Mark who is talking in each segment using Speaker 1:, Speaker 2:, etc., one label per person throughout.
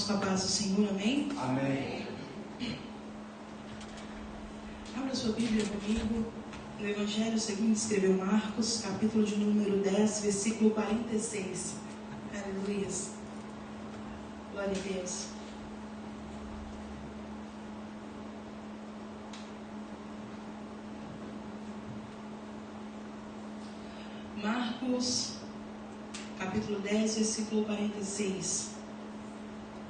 Speaker 1: com a paz do Senhor, amém?
Speaker 2: Amém.
Speaker 1: Abra sua Bíblia comigo no Evangelho segundo escreveu Marcos, capítulo de número 10, versículo 46. Aleluia. Glória a Deus. Marcos, capítulo 10, versículo 46.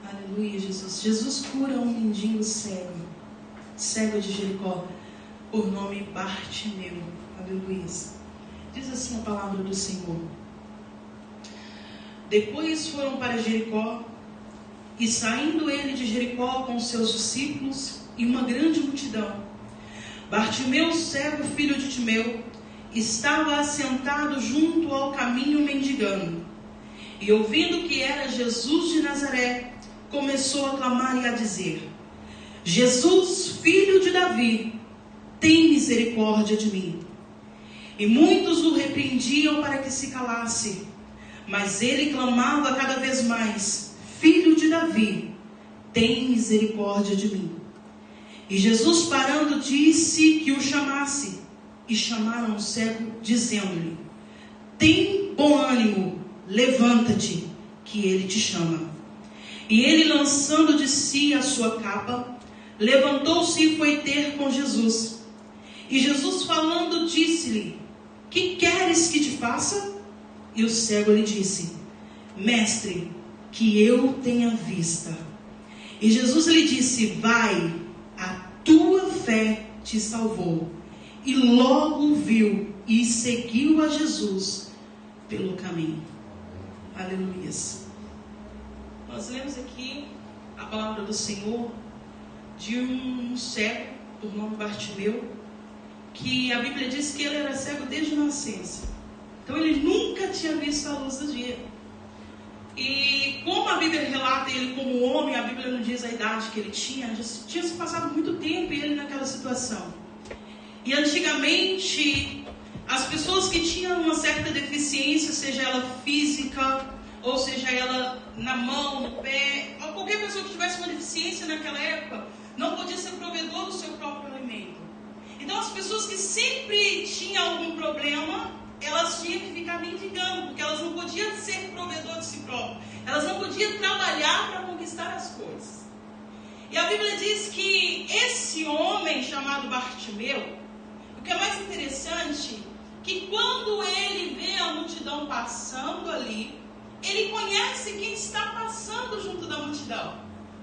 Speaker 1: Aleluia, Jesus. Jesus cura um mendigo cego de Jericó, por nome Bartimeu. Aleluia. Diz assim a palavra do Senhor. Depois foram para Jericó, e saindo ele de Jericó com seus discípulos e uma grande multidão, Bartimeu, cego, filho de Timeu, estava assentado junto ao caminho mendigando. E ouvindo que era Jesus de Nazaré, começou a clamar e a dizer: Jesus, filho de Davi, tem misericórdia de mim. E muitos o repreendiam para que se calasse, mas ele clamava cada vez mais: Filho de Davi, tem misericórdia de mim. E Jesus, parando, disse que o chamasse. E chamaram o cego, dizendo-lhe: Tem bom ânimo, levanta-te, que ele te chama. E ele, lançando de si a sua capa, levantou-se e foi ter com Jesus. E Jesus, falando, disse-lhe: Que queres que te faça? E o cego lhe disse: Mestre, que eu tenha vista. E Jesus lhe disse: Vai, a tua fé te salvou. E logo viu e seguiu a Jesus pelo caminho. Aleluia. Nós lemos aqui a palavra do Senhor de um cego, por nome Bartimeu, que a Bíblia diz que ele era cego desde a nascença. Então ele nunca tinha visto a luz do dia. E como a Bíblia relata ele como homem, a Bíblia não diz a idade que ele tinha, já tinha se passado muito tempo ele naquela situação. E antigamente, as pessoas que tinham uma certa deficiência, seja ela física, ou seja ela na mão, no pé, ou qualquer pessoa que tivesse uma deficiência naquela época, não podia ser provedor do seu próprio alimento. Então as pessoas que sempre tinham algum problema, elas tinham que ficar mendigando, porque elas não podiam ser provedor de si próprias. Elas não podiam trabalhar para conquistar as coisas. E a Bíblia diz que esse homem chamado Bartimeu, o que é mais interessante, que quando ele vê a multidão passando ali, ele conhece quem está passando junto da multidão.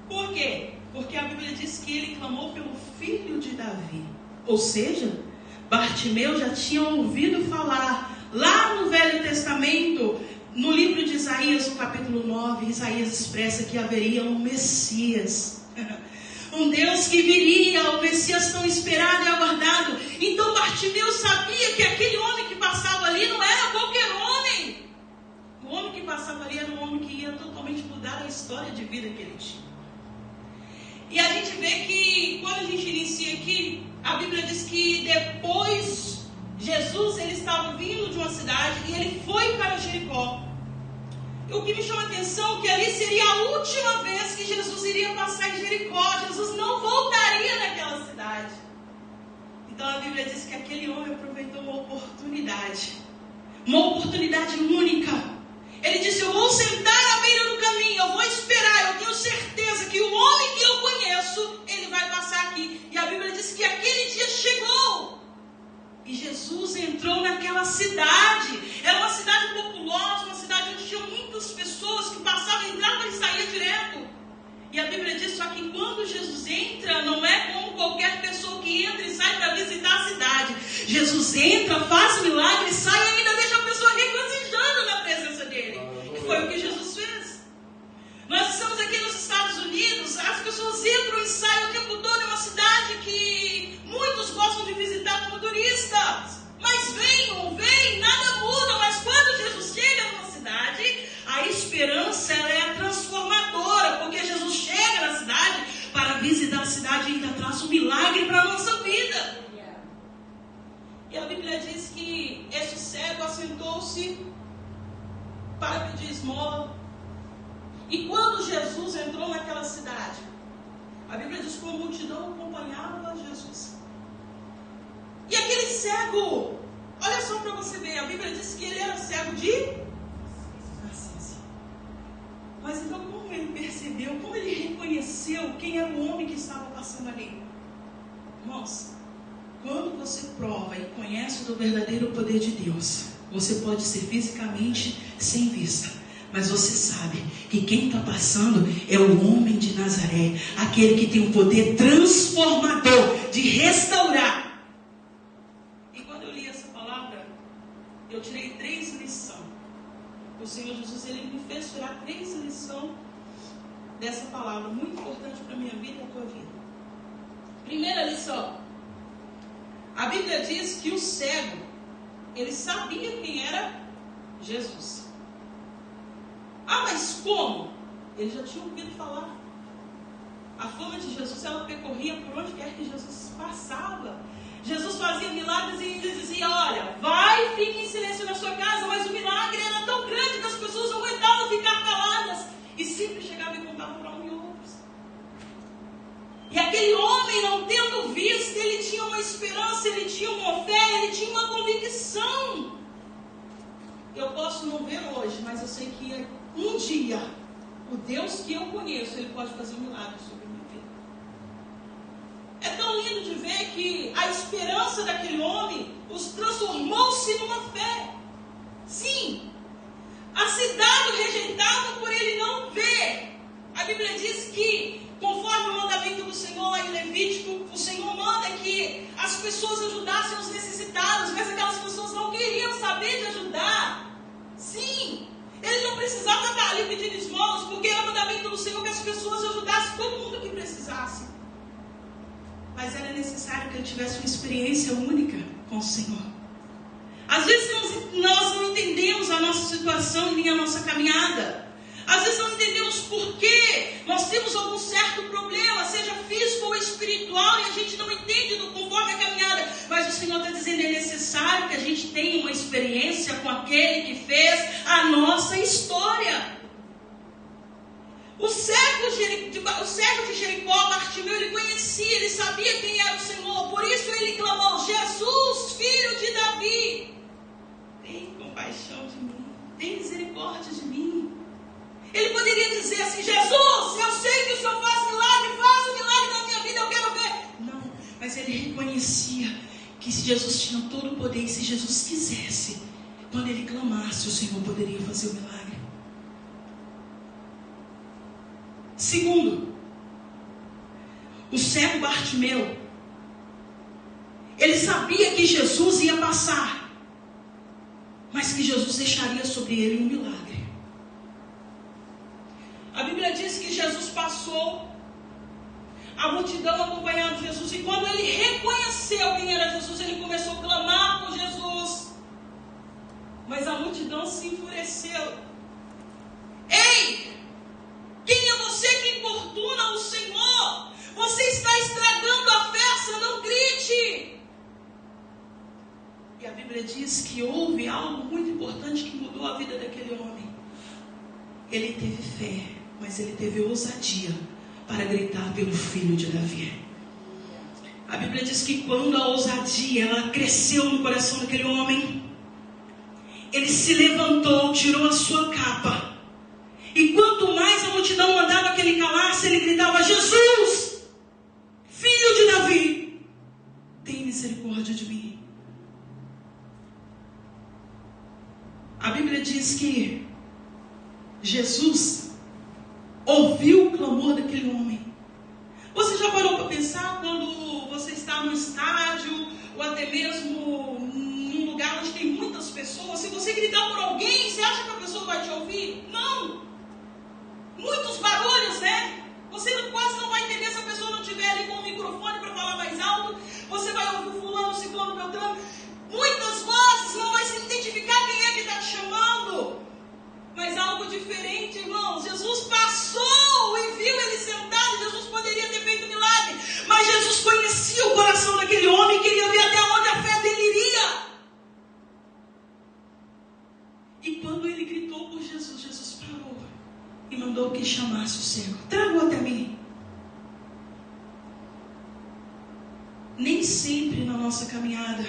Speaker 1: Por quê? Porque a Bíblia diz que ele clamou pelo filho de Davi. Ou seja, Bartimeu já tinha ouvido falar, lá no Velho Testamento, no livro de Isaías, no capítulo 9, Isaías expressa que haveria um Messias. Um Deus que viria, o Messias tão esperado e aguardado. Então Bartimeu sabia que aquele homem que passava ali não era qualquer homem. O homem que passava ali era um homem que ia totalmente mudar a história de vida que ele tinha. E a gente vê que, quando a gente inicia aqui, a Bíblia diz que depois Jesus ele estava vindo de uma cidade e ele foi para Jericó. O que me chama a atenção é que ali seria a última vez que Jesus iria passar em Jericó. Jesus não voltaria naquela cidade. Então a Bíblia diz que aquele homem aproveitou uma oportunidade única. Ele disse: eu vou sentar à beira do caminho, eu vou esperar, eu tenho certeza que o homem que eu conheço, ele vai passar aqui. E a Bíblia diz que aquele dia chegou. E Jesus entrou naquela cidade. Era uma cidade populosa, uma cidade onde tinha muitas pessoas que passavam, entravam e saíam direto. E a Bíblia diz só que quando Jesus entra, não é como qualquer pessoa que entra e sai para visitar a cidade. Jesus entra, faz milagre, sai e ainda deixa a pessoa regozijando na presença dele. Que foi o que Jesus fez. Nós estamos aqui nos Estados Unidos, as pessoas entram e saem o tempo todo. É uma cidade que muitos gostam de visitar como turistas. Mas vem, nada muda. Mas quando Jesus chega numa cidade, a esperança ela é transformadora. Porque Jesus chega na cidade para visitar a cidade e ainda traz um milagre para a nossa vida. E a Bíblia diz que este cego assentou-se para pedir esmola. E quando Jesus entrou naquela cego. Olha só para você ver, a Bíblia diz que ele era cego de nascença. Mas então como ele percebeu, como ele reconheceu quem era o homem que estava passando ali? Irmãos, quando você prova e conhece do verdadeiro poder de Deus, você pode ser fisicamente sem vista, mas você sabe que quem está passando é o homem de Nazaré, aquele que tem o poder transformador de restaurar. E quando eu li essa palavra, eu tirei 3 lições. O Senhor Jesus, ele me fez tirar 3 lições dessa palavra, muito importante para a minha vida e a tua vida. Primeira lição: a Bíblia diz que o cego, ele sabia quem era Jesus. Ah, mas como? Ele já tinha ouvido falar. A fama de Jesus, ela percorria por onde quer que Jesus passava. Jesus fazia milagres e ele dizia: olha, vai, fique em silêncio na sua casa. Mas o milagre era tão grande que as pessoas não aguentavam ficar caladas. E sempre chegava e contava para um e outros. E aquele homem, não tendo visto, ele tinha uma esperança, ele tinha uma fé, ele tinha uma convicção. Eu posso não ver hoje, mas eu sei que um dia, o Deus que eu conheço, ele pode fazer um milagre sobre a minha vida. É tão lindo de ver que a esperança daquele homem os transformou-se numa fé. Sim, a cidade o rejeitava por ele não ver. A Bíblia diz que, conforme o mandamento do Senhor lá em Levítico, o Senhor manda que as pessoas ajudassem os necessitados, mas aquelas pessoas não queriam saber de ajudar. Sim, ele não precisava estar ali pedindo esmolas, porque era o mandamento do Senhor que as pessoas ajudassem todo mundo que precisasse. Mas era necessário que ele tivesse uma experiência única com o Senhor. Às vezes nós não entendemos a nossa situação nem a nossa caminhada. Às vezes não entendemos por que nós temos algum certo problema, seja físico ou espiritual, e a gente não entende conforme a caminhada. Mas o Senhor está dizendo que é necessário que a gente tenha uma experiência com aquele que fez a nossa história. O cego de Jericó, Bartimeu, ele conhecia, ele sabia quem era o Senhor. Por isso ele clamou: Jesus, filho de Davi, tem compaixão de mim, tem misericórdia de mim. Ele poderia dizer assim: Jesus, eu sei que o Senhor faz um milagre na minha vida, eu quero ver. Não, mas ele reconhecia que se Jesus tinha todo o poder, e se Jesus quisesse, quando ele clamasse, o Senhor poderia fazer o milagre. Segundo, o cego Bartimeu, ele sabia que Jesus ia passar, mas que Jesus deixaria sobre ele um milagre. A Bíblia diz que Jesus passou, a multidão acompanhando Jesus, e quando ele reconheceu quem era Jesus, ele começou a clamar por Jesus. Mas a multidão se enfureceu. Ei! Quem é você que importuna o Senhor? Você está estragando a festa, não grite! E a Bíblia diz que houve algo muito importante que mudou a vida daquele homem. Ele teve fé, mas ele teve ousadia para gritar pelo filho de Davi. A Bíblia diz que quando a ousadia ela cresceu no coração daquele homem, ele se levantou, tirou a sua capa, e quanto mais a multidão mandava que ele calasse, ele gritava: Jesus, filho de Davi, tem misericórdia de mim. A Bíblia diz que Jesus ouviu o clamor daquele homem. Você já parou para pensar quando você está num estádio ou até mesmo num lugar onde tem muitas pessoas, se você gritar por alguém, você acha que a pessoa vai te ouvir? Não! Muitos barulhos, né? Você quase não vai entender se a pessoa não estiver ali com o microfone para falar mais alto. Você vai ouvir fulano, ciclano, beltrano. Muitas vozes, não vai se identificar quem é que está te chamando. Mas algo diferente, irmãos. Jesus passou e viu ele sentado. Jesus poderia ter feito milagre, mas Jesus conhecia o coração daquele homem e queria ver até onde a fé dele iria. E quando ele gritou por Jesus, Jesus parou e mandou que chamasse o cego. Traga-o até mim. Nem sempre na nossa caminhada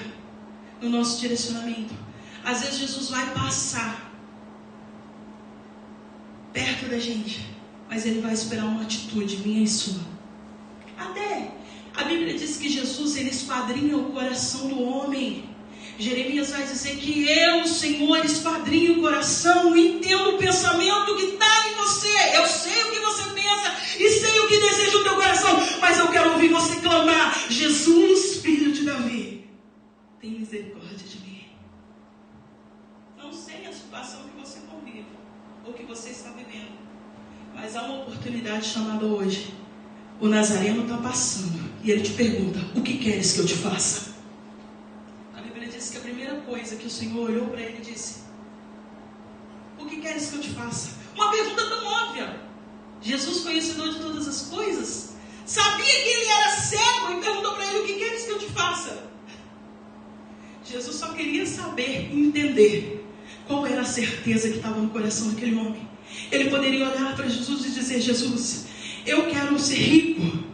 Speaker 1: no nosso direcionamento. Às vezes Jesus vai passar perto da gente, mas Ele vai esperar uma atitude minha e sua. Até a Bíblia diz que Jesus, Ele esquadrinha o coração do homem. Jeremias vai dizer que eu, Senhor, esquadrinho o coração, entendo o pensamento que está em você. Eu sei o que você pensa e sei o que deseja o teu coração, mas eu quero ouvir você clamar: Jesus, filho de Davi, tem misericórdia de mim. Não sei a situação que você convive ou que você está vivendo, mas há uma oportunidade chamada hoje. O Nazareno está passando e ele te pergunta: o que queres que eu te faça? A Bíblia diz que a primeira coisa que o Senhor olhou para ele e disse: o que queres que eu te faça? Uma pergunta tão óbvia. Jesus, conhecedor de todas as coisas, sabia que ele era cego e perguntou para ele: o que queres que eu te faça? Jesus só queria saber e entender qual era a certeza que estava no coração daquele homem. Ele poderia olhar para Jesus e dizer: Jesus, eu quero ser rico.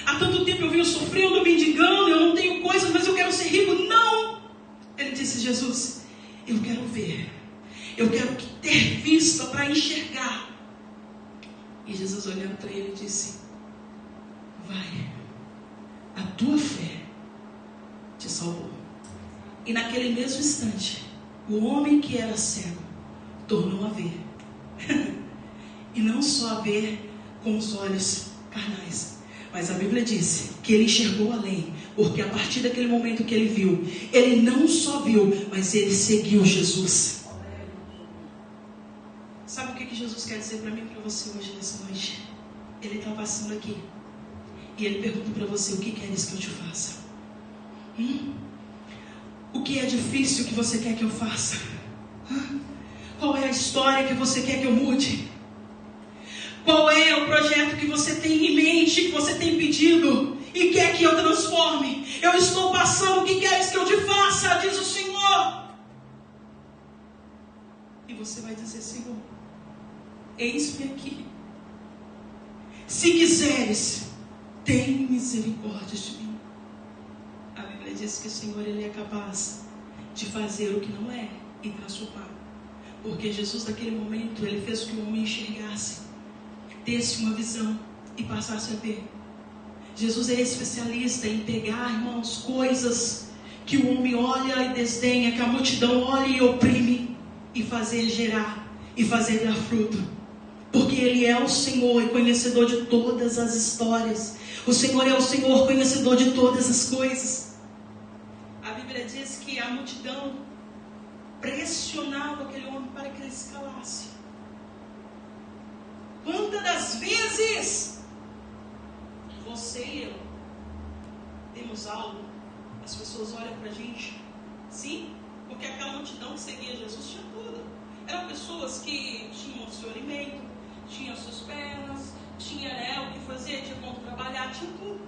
Speaker 1: Há tanto tempo eu venho sofrendo, mendigando, eu não tenho coisas, mas eu quero ser rico. Não! Ele disse: Jesus, eu quero ver. Eu quero ter vista para enxergar. E Jesus, olhando para ele, disse: vai, a tua fé te salvou. E naquele mesmo instante, o homem que era cego tornou a ver. E não só a ver com os olhos carnais, mas a Bíblia disse que ele enxergou além, porque a partir daquele momento que ele viu, ele não só viu, mas ele seguiu Jesus. Sabe o que Jesus quer dizer para mim e para você hoje, nessa noite? Ele está passando aqui e ele pergunta para você: o que queres que eu te faça? O que é difícil que você quer que eu faça? Qual é a história que você quer que eu mude? Qual é o projeto que você tem em mente, que você tem pedido e quer que eu transforme? Eu estou passando, o que queres que eu te faça? Diz o Senhor. E você vai dizer: Senhor, eis-me aqui. Se quiseres, tem misericórdia de mim. A Bíblia diz que o Senhor, Ele é capaz de fazer o que não é e transformar. Porque Jesus, naquele momento, Ele fez com que o homem enxergasse, desse uma visão e passasse a ver. Jesus é especialista em pegar, irmãos, coisas que o homem olha e desdenha, que a multidão olha e oprime, e fazer gerar e fazer dar fruto. Porque Ele é o Senhor e conhecedor de todas as histórias. O Senhor é o Senhor conhecedor de todas as coisas. A Bíblia diz que a multidão pressionava aquele homem para que ele se calasse. Quantas das vezes você e eu temos algo, as pessoas olham para a gente, sim, porque aquela multidão que seguia Jesus tinha tudo. Eram pessoas que tinham o seu alimento, tinham suas pernas, tinha o que fazer, tinha como trabalhar, tinha tudo.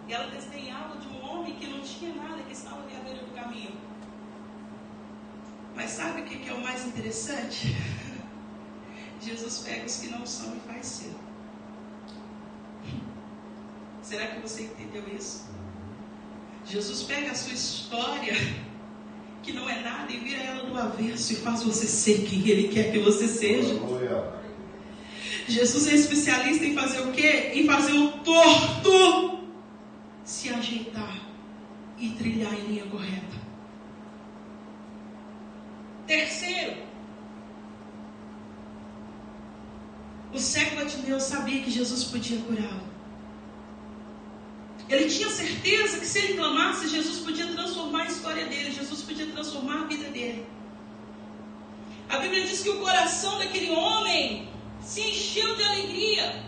Speaker 1: E ela desdenhava de um homem que não tinha nada, que estava ali à beira do caminho. Mas sabe o que é o mais interessante? Jesus pega os que não são e faz ser. Será que você entendeu isso? Jesus pega a sua história, que não é nada, e vira ela do avesso e faz você ser quem Ele quer que você seja. Jesus é especialista em fazer o quê? Em fazer o torto se ajeitar e trilhar em linha correta. Terceiro, o cego Bartimeu sabia que Jesus podia curá-lo. Ele tinha certeza que se ele clamasse, Jesus podia transformar a história dele, Jesus podia transformar a vida dele. A Bíblia diz que o coração daquele homem se encheu de alegria.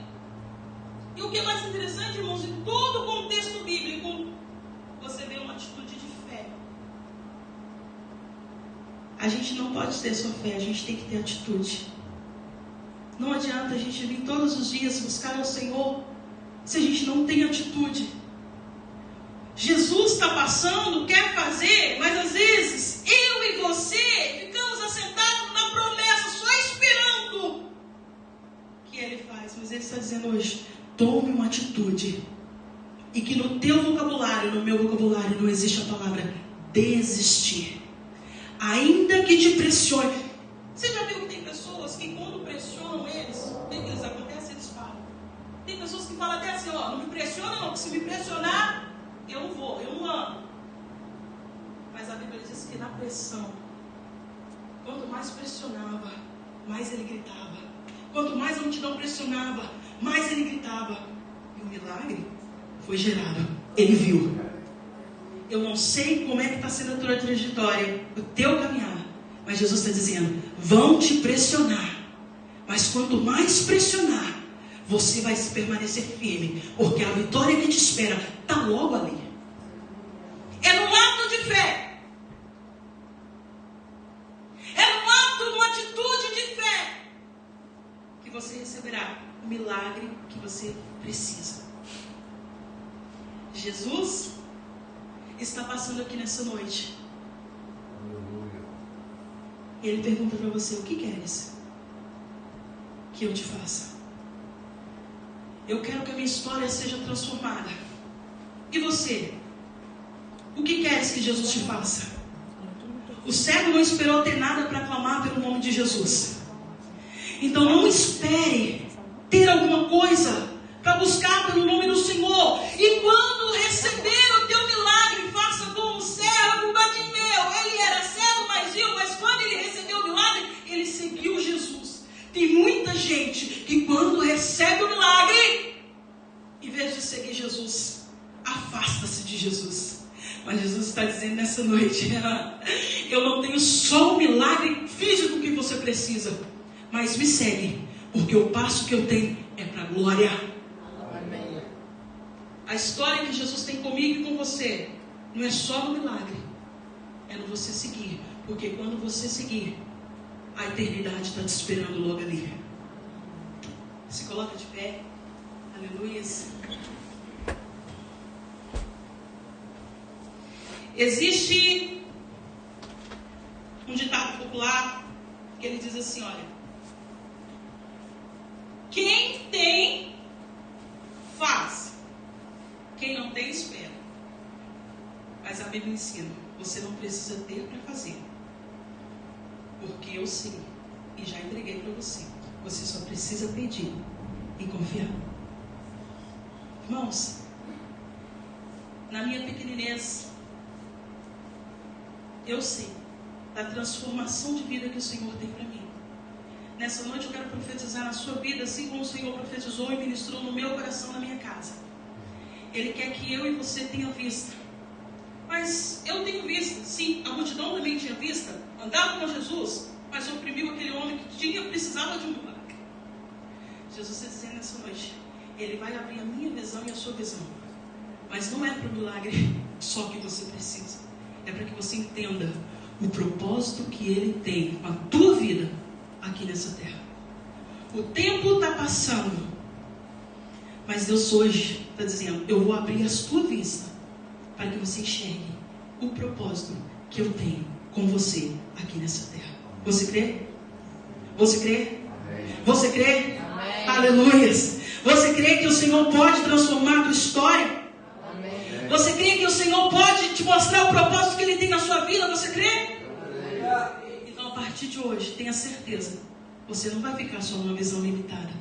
Speaker 1: E o que é mais interessante, irmãos, em todo o contexto bíblico, você vê uma atitude de fé. A gente não pode ter só fé, a gente tem que ter atitude. Não adianta a gente vir todos os dias buscar ao Senhor se a gente não tem atitude. Jesus está passando, quer fazer, mas às vezes eu e você ficamos assentados na promessa, só esperando que Ele faz. Mas Ele está dizendo hoje: tome uma atitude. E que no teu vocabulário, no meu vocabulário, não existe a palavra desistir. Ainda que te pressione. Você já viu que tem pessoas que quando pressionam eles, o que eles acontecem? Eles param. Tem pessoas que falam até assim, ó, não me pressiona não, porque se me pressionar, eu não vou, eu não ando. Mas a Bíblia diz que na pressão, quanto mais pressionava, mais ele gritava. Quanto mais a multidão pressionava, mais ele gritava. E o milagre foi gerado. Ele viu. Eu não sei como é que está sendo a tua trajetória, o teu caminhar. Mas Jesus está dizendo, vão te pressionar. Mas quanto mais pressionar, você vai permanecer firme. Porque a vitória que te espera está logo ali. É no ato de fé. É no ato, numa atitude de fé, que você receberá o milagre que você precisa. Jesus está passando aqui nessa noite. Ele pergunta para você, o que queres que eu te faça? Eu quero que a minha história seja transformada. E você? O que queres que Jesus te faça? O cego não esperou ter nada para clamar pelo nome de Jesus. Então não espere ter alguma coisa para buscar pelo nome do Senhor. E quando receber o teu milagre, faça como o servo Bartimeu. Ele era cego, mas quando ele recebeu o milagre, ele seguiu Jesus. Tem muita gente que quando recebe o milagre, em vez de seguir Jesus, afasta-se de Jesus. Mas Jesus está dizendo nessa noite, eu não tenho só o milagre físico que você precisa, mas me segue, porque o passo que eu tenho é para a glória. Amém. A história que Jesus tem comigo e com você não é só no milagre, é no você seguir, porque quando você seguir, a eternidade está te esperando logo ali. Se coloca de pé. Aleluia. Existe um ditado popular que ele diz assim, olha, quem tem, faz. Quem não tem, espera. Mas a Bíblia ensina, você não precisa ter para fazer. Porque eu sei e já entreguei para você. Você só precisa pedir e confiar. Irmãos, na minha pequeninez, eu sei da transformação de vida que o Senhor tem para mim. Nessa noite eu quero profetizar na sua vida, assim como o Senhor profetizou e ministrou no meu coração, na minha casa. Ele quer que eu e você tenha vista. Mas eu tenho vista, sim, a multidão também tinha vista, andava com Jesus, mas oprimiu aquele homem que precisava de um milagre. Jesus está dizendo nessa noite, Ele vai abrir a minha visão e a sua visão. Mas não é para o milagre só que você precisa. É para que você entenda o propósito que Ele tem com a tua vida aqui nessa terra. O tempo está passando, mas Deus hoje está dizendo, eu vou abrir a sua vista para que você enxergue o propósito que eu tenho com você aqui nessa terra. Você crê? Você crê? Amém. Você crê? Amém. Aleluias. Você crê que o Senhor pode transformar a tua história? Amém. Você crê que o Senhor pode te mostrar o propósito que Ele tem na sua vida? Você crê? Amém. Então a partir de hoje, tenha certeza, você não vai ficar só numa visão limitada,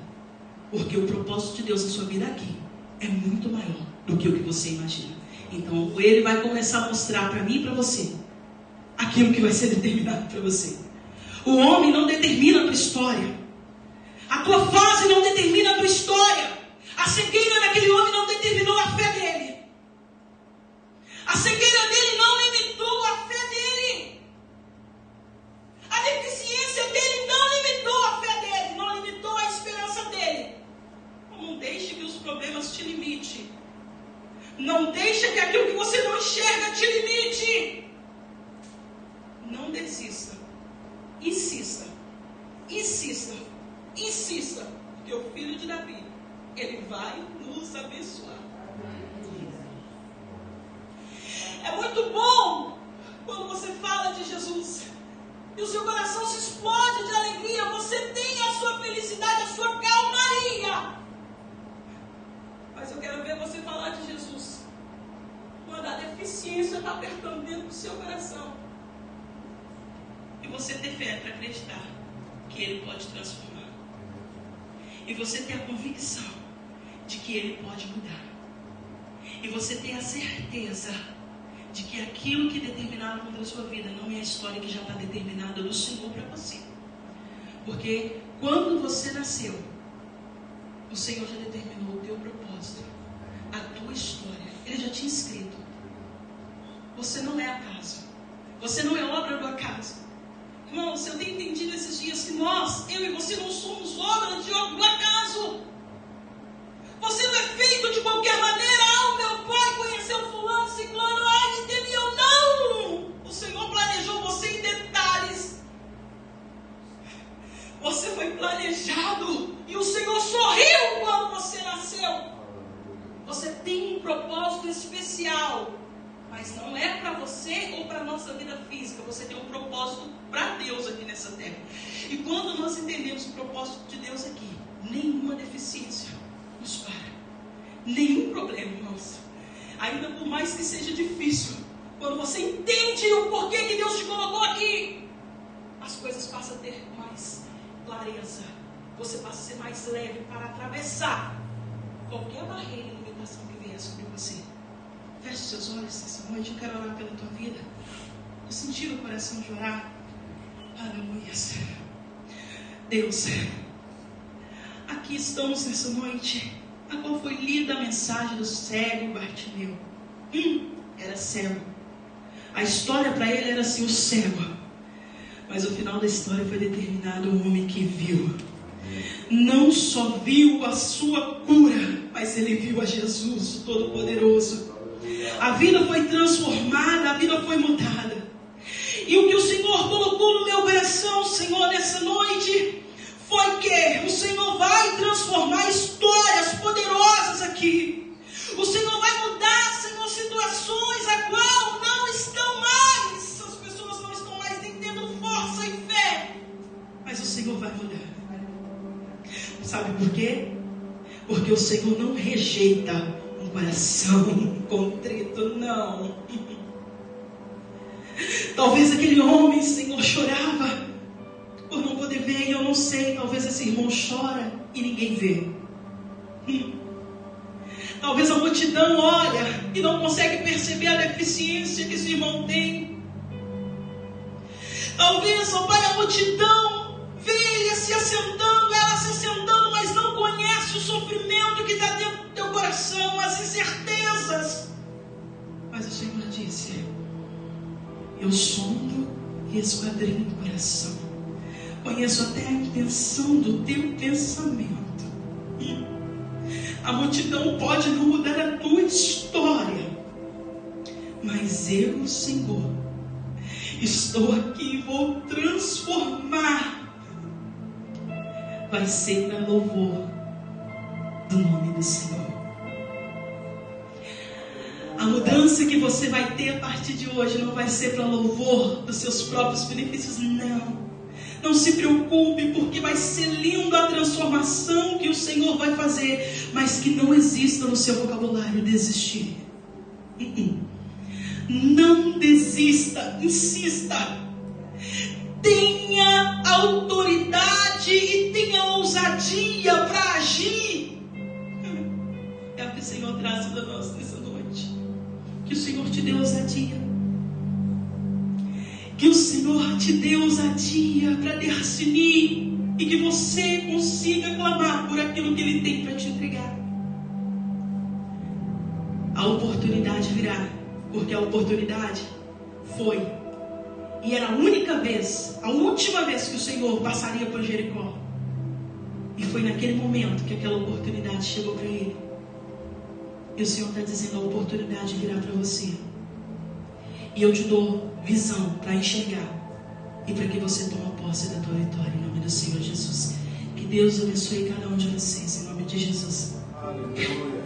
Speaker 1: porque o propósito de Deus na sua vida aqui é muito maior do que o que você imagina. Então Ele vai começar a mostrar para mim e para você aquilo que vai ser determinado para você. O homem não determina a tua história. A tua fase não determina a tua história. A cegueira daquele homem não determinou a fé dele. A cegueira dele não limitou a fé dele. A deficiência dele não limitou a fé dele. Não limitou a esperança dele. Não deixe que os problemas te limitem. Não deixe que aquilo que você não enxerga te limite. Não desista. Insista. Insista. Insista. Porque o filho de Davi, ele vai nos abençoar. É muito bom quando você fala de Jesus e o seu coração se explode de alegria. Você tem a sua felicidade, a sua calmaria. Mas eu quero ver você falar de Jesus quando a deficiência deficiência está apertando dentro do seu coração. E você ter fé para acreditar que Ele pode transformar. E você ter a convicção de que Ele pode mudar. E você ter a certeza de que aquilo que é determinado contra a sua vida não é a história que já está determinada do Senhor para você. Porque quando você nasceu, o Senhor já determinou o teu propósito, a tua história. Ele já tinha escrito. Você não é acaso. Você não é obra do acaso. Irmãos, eu tenho entendido esses dias que eu e você não somos obra do acaso. Você não é feito de qualquer maneira. Ah, o meu pai conheceu fulano, ciclano, ai, entendeu? Não! O Senhor planejou você em detalhes. Você foi planejado. E o Senhor sorriu quando você nasceu. Você tem um propósito especial. Mas não é para você ou para a nossa vida física. Você tem um propósito para Deus aqui nessa terra. E quando nós entendemos o propósito de Deus aqui, nenhuma deficiência nos para. Nenhum problema, irmãos. Ainda por mais que seja difícil, quando você entende o porquê que Deus te colocou aqui, as coisas passam a ter mais clareza. Você passa a ser mais leve para atravessar qualquer barreira e limitação que vier sobre você. Feche seus olhos essa noite. Eu quero orar pela tua vida. Eu senti no coração de orar. Aleluia. Deus, aqui estamos nessa noite, a qual foi lida a mensagem do cego Bartimeu. Era cego. A história para ele era assim, o cego. Mas o final da história foi determinado um homem que viu. Não só viu a sua cura, mas ele viu a Jesus, o Todo-Poderoso. A vida foi transformada, a vida foi mudada. E o que o Senhor colocou no meu coração, Senhor, nessa noite, foi que o Senhor vai transformar histórias poderosas aqui. O Senhor vai mudar, Senhor, situações a qual não estão mais. As pessoas não estão mais nem tendo força e fé. Mas o Senhor vai mudar. Sabe por quê? Porque o Senhor não rejeita um coração contrito, não. Talvez aquele homem, Senhor, chorava por não poder ver, e eu não sei, talvez esse irmão chora e ninguém vê. Talvez a multidão olha e não consegue perceber a deficiência que esse irmão tem. Talvez, ó Pai, a multidão vê ele se assentando, ela se assentando, mas não conhece o sofrimento que está dentro do teu coração, as incertezas. Mas o Senhor disse: eu sondo e esquadrinho do coração. Conheço até a intenção do teu pensamento. A multidão pode não mudar a tua história, mas eu, Senhor, estou aqui e vou transformar. Vai ser para louvor do nome do Senhor. A mudança que você vai ter a partir de hoje não vai ser para louvor dos seus próprios benefícios, não. Não se preocupe, porque vai ser linda a transformação que o Senhor vai fazer, mas que não exista no seu vocabulário desistir. Não desista, insista. Tenha autoridade e tenha ousadia para agir. É o que o Senhor traz para nós nessa noite. Que o Senhor te dê ousadia. Que o Senhor te dê ousadia para discernir e que você consiga clamar por aquilo que Ele tem para te entregar. A oportunidade virá, porque a oportunidade foi e era a única vez, a última vez que o Senhor passaria por Jericó. E foi naquele momento que aquela oportunidade chegou para ele. E o Senhor está dizendo: a oportunidade virá para você. E eu te dou visão para enxergar e para que você tome posse da tua vitória, em nome do Senhor Jesus. Que Deus abençoe cada um de vocês, em nome de Jesus.
Speaker 2: Aleluia.